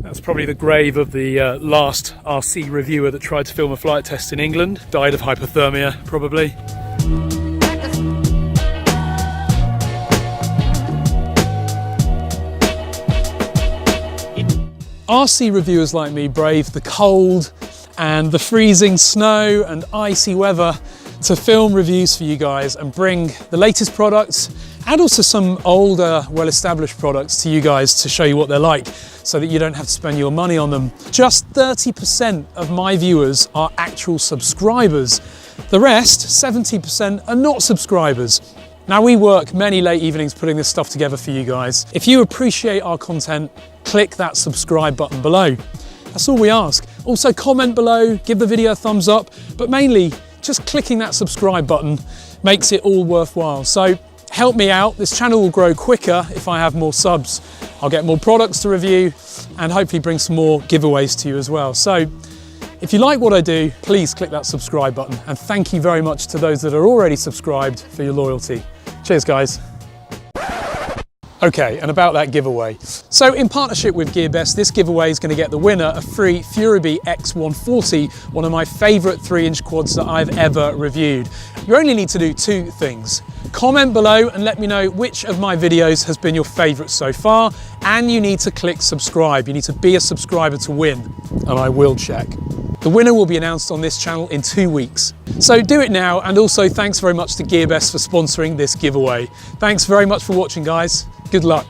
That's probably the grave of the last RC reviewer that tried to film a flight test in England. Died of hypothermia, probably. RC reviewers like me brave the cold and the freezing snow and icy weather to film reviews for you guys and bring the latest products and also some older, well-established products to you guys to show you what they're like so that you don't have to spend your money on them. Just 30% of my viewers are actual subscribers. The rest, 70%, are not subscribers. Now, we work many late evenings putting this stuff together for you guys. If you appreciate our content, click that subscribe button below. That's all we ask. Also, comment below, give the video a thumbs up, but mainly just clicking that subscribe button makes it all worthwhile. So help me out. This channel will grow quicker if I have more subs. I'll get more products to review and hopefully bring some more giveaways to you as well. So if you like what I do, please click that subscribe button. And thank you very much to those that are already subscribed for your loyalty. Cheers, guys. Okay, and about that giveaway. So in partnership with GearBest, this giveaway is going to get the winner a free FuriBee X140, one of my favourite 3-inch quads that I've ever reviewed. You only need to do two things. Comment below and let me know which of my videos has been your favourite so far, and you need to click subscribe. You need to be a subscriber to win, and I will check. The winner will be announced on this channel in 2 weeks. So do it now, and also thanks very much to GearBest for sponsoring this giveaway. Thanks very much for watching, guys. Good luck.